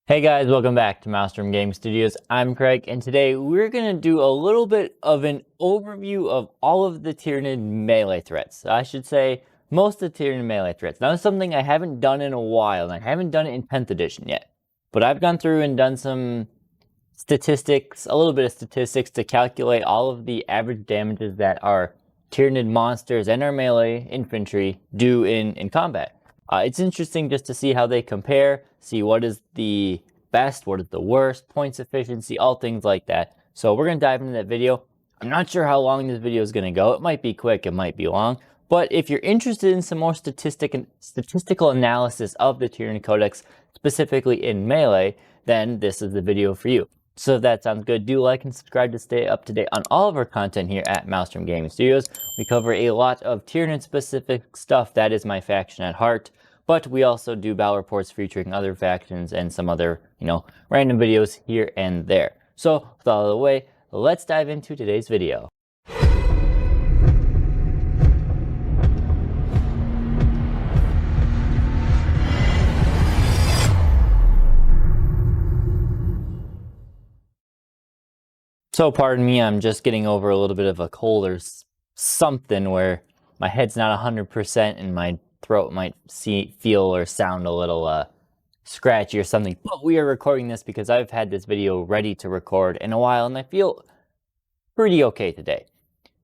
Hey guys, welcome back to Maelstrom Gaming Studios. I'm Craig, and today we're going to do a little bit of an overview of all of the Tyranid melee threats. I should say, most of the Tyranid melee threats. Now, it's something I haven't done in a while, and I haven't done it in 10th edition yet. But I've gone through and done some statistics, a little bit of statistics to calculate all of the average damages that our Tyranid monsters and our melee infantry do in combat. It's interesting just to see how they compare, see what is the best, what is the worst, points efficiency, all things like that. So we're going to dive into that video. I'm not sure how long this video is going to go. It might be quick, it might be long. But if you're interested in some more statistical analysis of the Tyranid Codex, specifically in Melee, then this is the video for you. So if that sounds good, do like and subscribe to stay up to date on all of our content here at Maelstrom Gaming Studios. We cover a lot of Tyranid specific stuff. That is my faction at heart. But we also do battle reports featuring other factions and some other, random videos here and there. So with all out of the way, let's dive into today's video. So pardon me, I'm just getting over a little bit of a cold or something where my head's not 100% and my throat might feel or sound a little scratchy or something. But we are recording this because I've had this video ready to record in a while and I feel pretty okay today.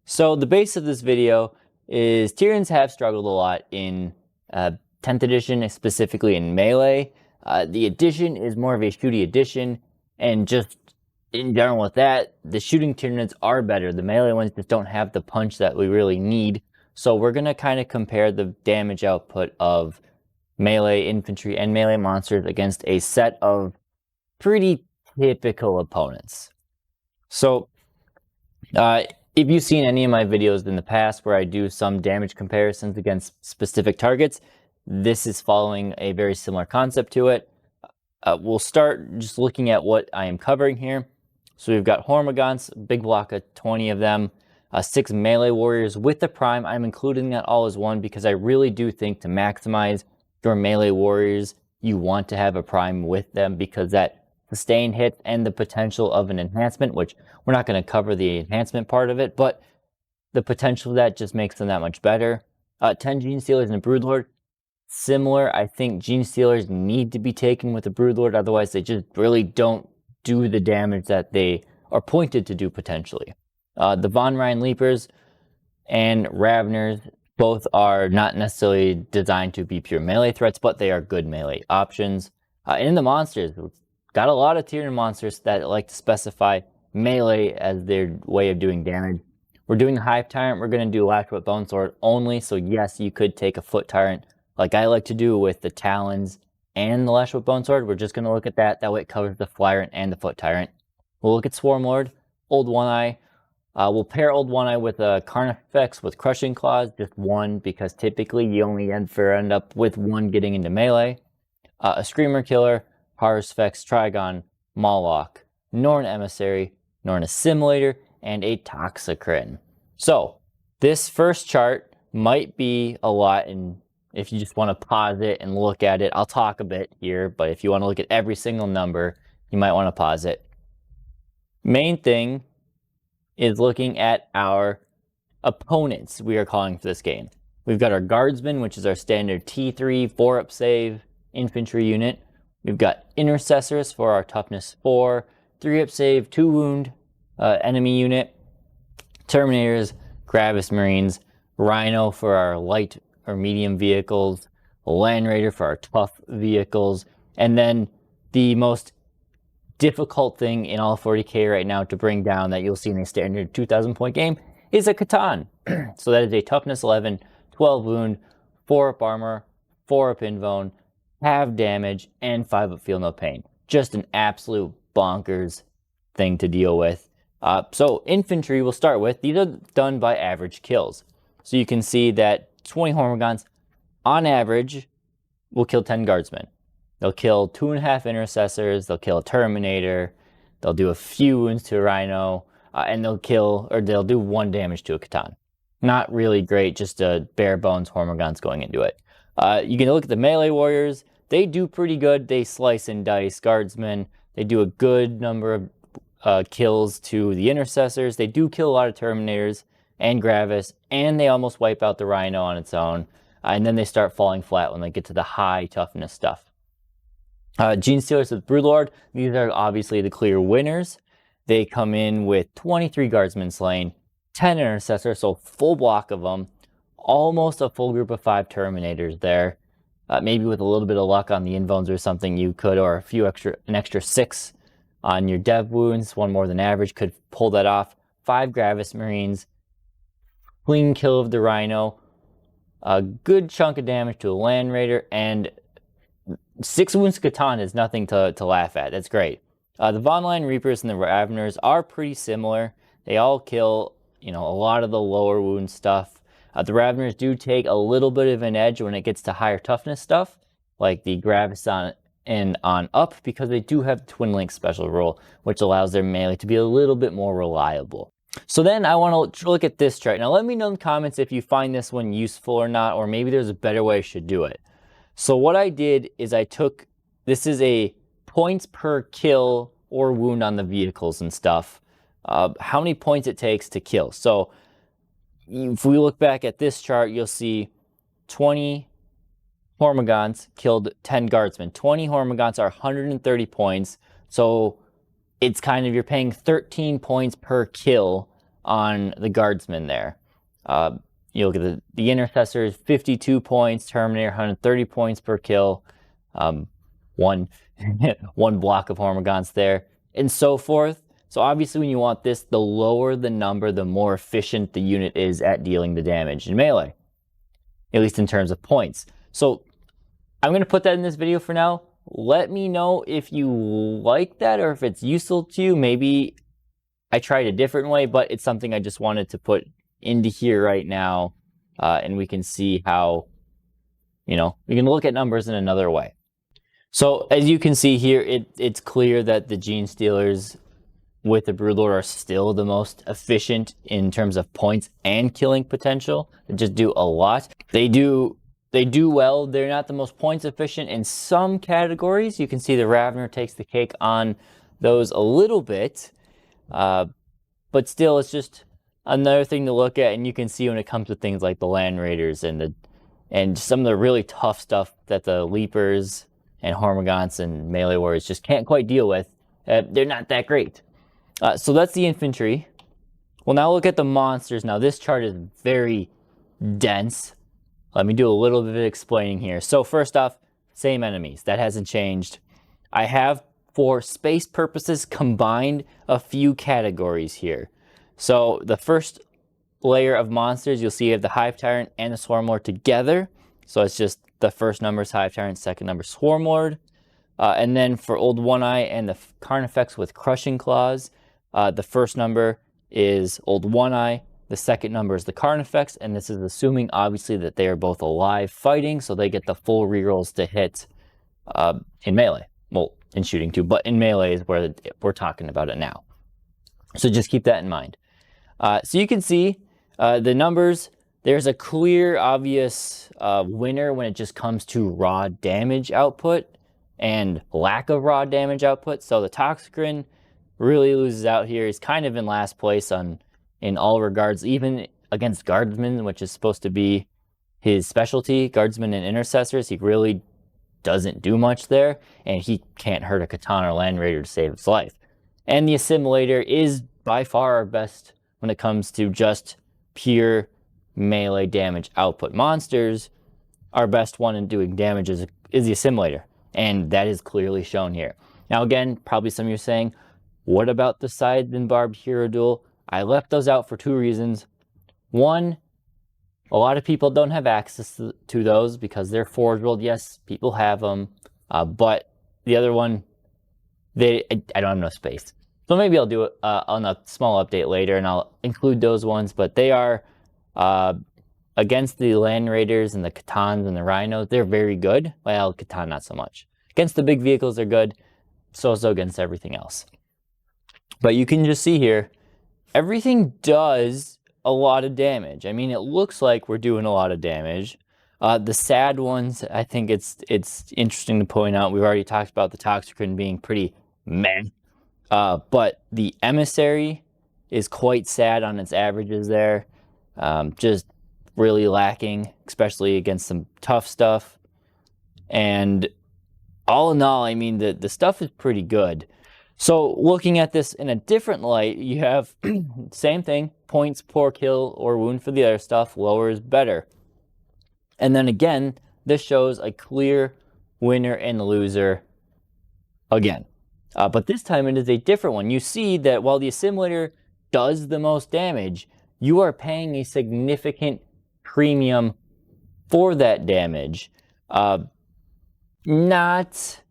So the base of this video is Tyranids have struggled a lot in 10th edition, specifically in Melee. The edition is more of a shooty edition, and just in general with that, the shooting Tyranids are better. The melee ones just don't have the punch that we really need. So we're going to kind of compare the damage output of melee infantry and melee monsters against a set of pretty typical opponents. So if you've seen any of my videos in the past where I do some damage comparisons against specific targets, this is following a very similar concept to it. We'll start just looking at what I am covering here. So we've got Hormagaunts, big block of 20 of them, 6 melee warriors with the prime. I'm including that all as one because I really do think to maximize your melee warriors, you want to have a prime with them because that sustained hit and the potential of an enhancement, which we're not going to cover the enhancement part of it, but the potential of that just makes them that much better. 10 Gene Stealers and a Broodlord. Similar, I think Gene Stealers need to be taken with a Broodlord, otherwise they just really don't do the damage that they are pointed to do potentially. The Von Ryan Leapers and Ravners both are not necessarily designed to be pure melee threats, but they are good melee options. In the monsters, we've got a lot of Tyranid monsters that like to specify melee as their way of doing damage. We're doing the Hive Tyrant, we're going to do Lashwood Bone Sword only, so yes, you could take a Foot Tyrant like I like to do with the Talons and the Lashwood Bone Sword. We're just going to look at that. That way it covers the Flyrant and the Foot Tyrant. We'll look at Swarmlord, Old One Eye. We'll pair Old One Eye with a Carnifex with Crushing Claws, just one, because typically you only end up with one getting into melee. A Screamer Killer, Harusfex, Trigon, Moloch, Norn Emissary, Norn Assimilator, and a Toxicrin. So, this first chart might be a lot, and if you just want to pause it and look at it, I'll talk a bit here, but if you want to look at every single number, you might want to pause it. Main thing is looking at our opponents we are calling for this game. We've got our Guardsmen, which is our standard T3 4-up save infantry unit. We've got Intercessors for our toughness 4, 3-up save, 2 wound enemy unit. Terminators, Gravis Marines, Rhino for our light or medium vehicles, Land Raider for our tough vehicles, and then the most difficult thing in all 40k right now to bring down that you'll see in a standard 2,000 point game is a Catan. So that is a toughness 11, 12 wound, 4-up armor, 4-up invuln, half damage, and 5-up feel no pain. Just an absolute bonkers thing to deal with. So infantry we'll start with. These are done by average kills. So you can see that 20 Hormagaunts on average will kill 10 Guardsmen. They'll kill 2.5 Intercessors, they'll kill a Terminator, they'll do a few wounds to a Rhino, and they'll do 1 damage to a Catan. Not really great, just a bare bones Hormagaunts going into it. You can look at the melee warriors. they do pretty good. They slice and dice guardsmen. They do a good number of kills to the intercessors. They do kill a lot of terminators and gravis, and they almost wipe out the rhino on its own. And then they start falling flat when they get to the high toughness stuff. Gene Stealers with Broodlord, these are obviously the clear winners. They come in with 23 guardsmen slain, 10 intercessors, so full block of them, almost a full group of 5 terminators there. Maybe with a little bit of luck on the invones or something you could, or an extra 6 on your dev wounds, 1 more than average, could pull that off. 5 Gravis Marines, clean kill of the Rhino, a good chunk of damage to a Land Raider, and 6 wounds to Catan is nothing to laugh at. That's great. The Von Line Reapers and the Raveners are pretty similar. They all kill, a lot of the lower wound stuff. The Raveners do take a little bit of an edge when it gets to higher toughness stuff, like the Gravis on up, because they do have the Twin Link special rule, which allows their melee to be a little bit more reliable. So then I want to look at this chart. Now let me know in the comments if you find this one useful or not, or maybe there's a better way I should do it. So what I did is this is a points per kill or wound on the vehicles and stuff. How many points it takes to kill. So if we look back at this chart, you'll see 20 Hormagaunts killed 10 Guardsmen. 20 Hormagaunts are 130 points. So it's kind of, you're paying 13 points per kill on the Guardsmen there. You look at the Intercessors, 52 points, Terminator, 130 points per kill, one block of Hormagaunts there, and so forth. So obviously when you want this, the lower the number, the more efficient the unit is at dealing the damage in melee, at least in terms of points. So I'm going to put that in this video for now. Let me know if you like that or if it's useful to you. Maybe I tried a different way, but it's something I just wanted to put into here right now, and we can see how, we can look at numbers in another way. So as you can see here, it's clear that the Gene Stealers with the Broodlord are still the most efficient in terms of points and killing potential. They just do a lot. They do well. They're not the most points efficient in some categories. You can see the Ravener takes the cake on those a little bit, but still it's just another thing to look at, and you can see when it comes to things like the Land Raiders and some of the really tough stuff that the Leapers and Hormagaunts and Melee Warriors just can't quite deal with. They're not that great. So that's the infantry. We'll now look at the monsters. Now this chart is very dense. Let me do a little bit of explaining here. So first off, same enemies. That hasn't changed. I have, for space purposes, combined a few categories here. So the first layer of monsters, you'll see you have the Hive Tyrant and the Swarmlord together. So it's just the first number is Hive Tyrant, second number Swarmlord. And then for Old One-Eye and the Carnifex with Crushing Claws, the first number is Old One-Eye, the second number is the Carnifex, and this is assuming obviously that they are both alive fighting, so they get the full rerolls to hit in melee. Well, in shooting too, but in melee is where we're talking about it now. So just keep that in mind. So you can see the numbers. There's a clear, obvious winner when it just comes to raw damage output and lack of raw damage output. So the Toxicrin really loses out here. He's kind of in last place in all regards, even against Guardsmen, which is supposed to be his specialty. Guardsmen and Intercessors, he really doesn't do much there, and he can't hurt a Catan or Land Raider to save his life. And the Assimilator is by far our best when it comes to just pure melee damage output. Monsters, our best one in doing damage is the Assimilator, and that is clearly shown here. Now again, probably some of you are saying, what about the Scythed and Barbed Hero Duel? I left those out for 2 reasons. One, a lot of people don't have access to those because they're Forge World. Yes, people have them, but the other one, I don't have enough space. So maybe I'll do it on a small update later, and I'll include those ones. But they are against the Land Raiders and the Catans and the Rhinos. They're very good. Well, Catan not so much. Against the big vehicles, they're good. So against everything else. But you can just see here, everything does a lot of damage. I mean, it looks like we're doing a lot of damage, The sad ones, I think it's interesting to point out. We've already talked about the Toxicrin being pretty meh, but the Emissary is quite sad on its averages there. Just really lacking, especially against some tough stuff. And all in all, I mean, the stuff is pretty good. So looking at this in a different light, you have same thing, points per kill or wound for the other stuff, lower is better. And then again, this shows a clear winner and loser again. But this time it is a different one. You see that while the assimilator does the most damage, you are paying a significant premium for that damage. Not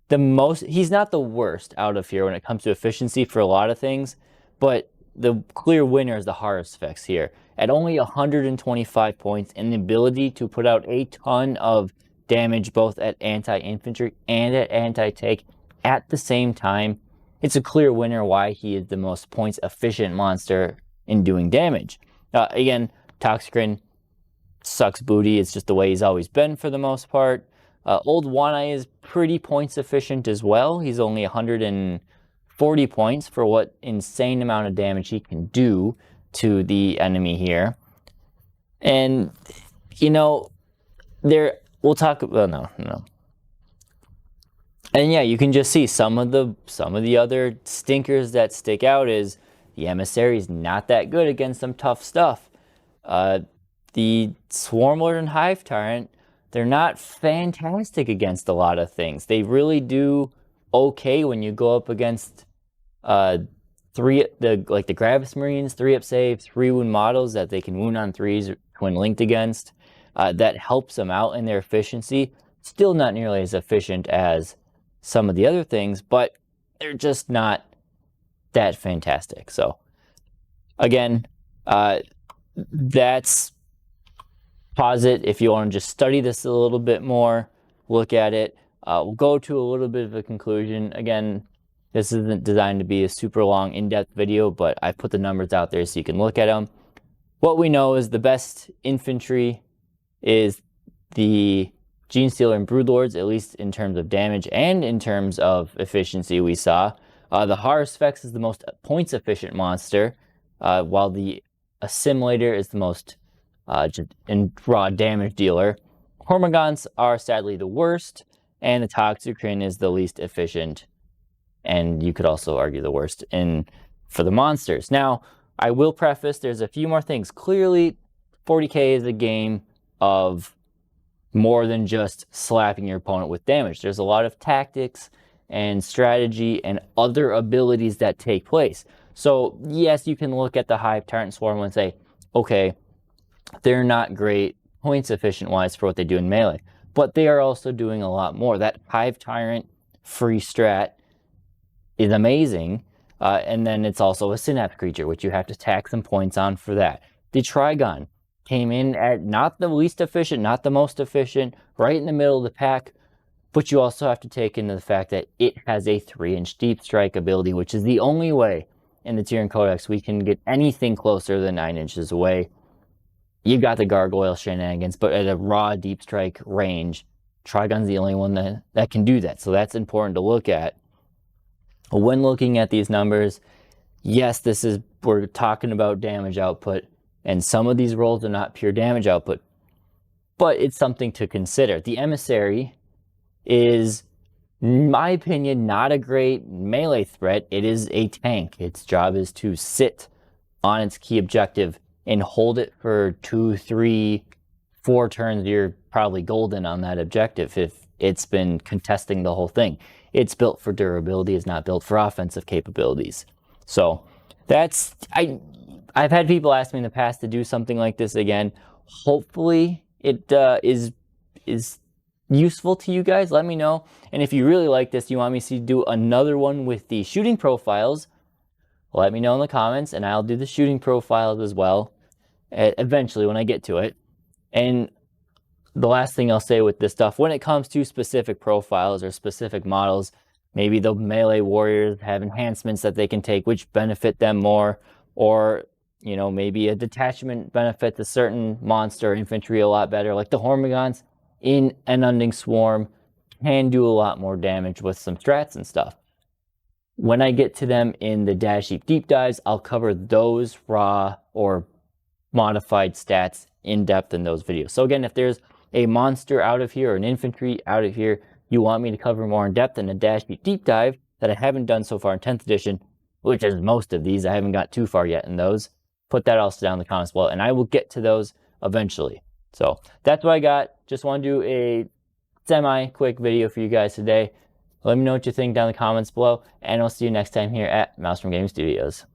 the most, he's not the worst out of here when it comes to efficiency for a lot of things, but the clear winner is the Harusfex here. At only 125 points and the ability to put out a ton of damage both at anti-infantry and at anti-tank at the same time, it's a clear winner why he is the most points efficient monster in doing damage. Again, Toxicrin sucks booty. It's just the way he's always been for the most part. Old One Eye is pretty points efficient as well. He's only 140 points for what insane amount of damage he can do to the enemy here. And, you know, we'll talk about, no. And yeah, you can just see some of the other stinkers that stick out is the Emissary is not that good against some tough stuff. The Swarmlord and Hive Tyrant, they're not fantastic against a lot of things. They really do okay when you go up against the Gravis Marines, 3-up save, 3-wound models that they can wound on 3s when linked against. That helps them out in their efficiency. Still not nearly as efficient as some of the other things, but they're just not that fantastic. So again, that's pause it if you want to just study this a little bit more, look at it. We'll go to a little bit of a conclusion. Again, this isn't designed to be a super long, in-depth video, but I put the numbers out there so you can look at them. What we know is the best infantry is the Genestealer and Broodlords, at least in terms of damage and in terms of efficiency we saw. The Harusfex is the most points efficient monster, while the Assimilator is the most just in raw damage dealer. Hormagaunts are sadly the worst, and the Toxicrin is the least efficient, and you could also argue the worst for the monsters. Now, I will preface, there's a few more things. Clearly, 40k is a game of more than just slapping your opponent with damage. There's a lot of tactics and strategy and other abilities that take place. So yes, you can look at the Hive Tyrant Swarm and say, okay, they're not great points efficient wise for what they do in melee, but they are also doing a lot more. That Hive Tyrant free strat is amazing, and then it's also a Synapse creature, which you have to tack some points on for that. The Trigon came in at not the least efficient, not the most efficient, right in the middle of the pack, but you also have to take into the fact that it has a 3-inch deep strike ability, which is the only way in the Tyranid Codex we can get anything closer than 9 inches away. You got the gargoyle shenanigans, but at a raw deep strike range, Trigon's the only one that can do that. So that's important to look at. When looking at these numbers, yes, we're talking about damage output, and some of these rolls are not pure damage output, but it's something to consider. The Emissary is, in my opinion, not a great melee threat. It is a tank. Its job is to sit on its key objective and hold it for 2, 3, 4 turns. You're probably golden on that objective if it's been contesting the whole thing. It's built for durability. It's not built for offensive capabilities. So that's, I've had people ask me in the past to do something like this again. Hopefully it is useful to you guys. Let me know. And if you really like this, you want me to do another one with the shooting profiles, let me know in the comments, and I'll do the shooting profiles as well eventually when I get to it. And the last thing I'll say with this stuff, when it comes to specific profiles or specific models, maybe the melee warriors have enhancements that they can take which benefit them more, or you know, maybe a detachment benefits a certain monster or infantry a lot better. Like the Hormigons in an Unending Swarm can do a lot more damage with some strats and stuff. When I get to them in the Dash Deep Deep Dives, I'll cover those raw or modified stats in depth in those videos. So again, if there's a monster out of here or an infantry out of here you want me to cover more in depth in a Dash Deep Dive that I haven't done so far in 10th edition, which is most of these, I haven't got too far yet in those, put that also down in the comments below, and I will get to those eventually. So that's what I got. Just want to do a semi-quick video for you guys today. Let me know what you think down in the comments below, and I'll see you next time here at Mouse from Gaming Studios.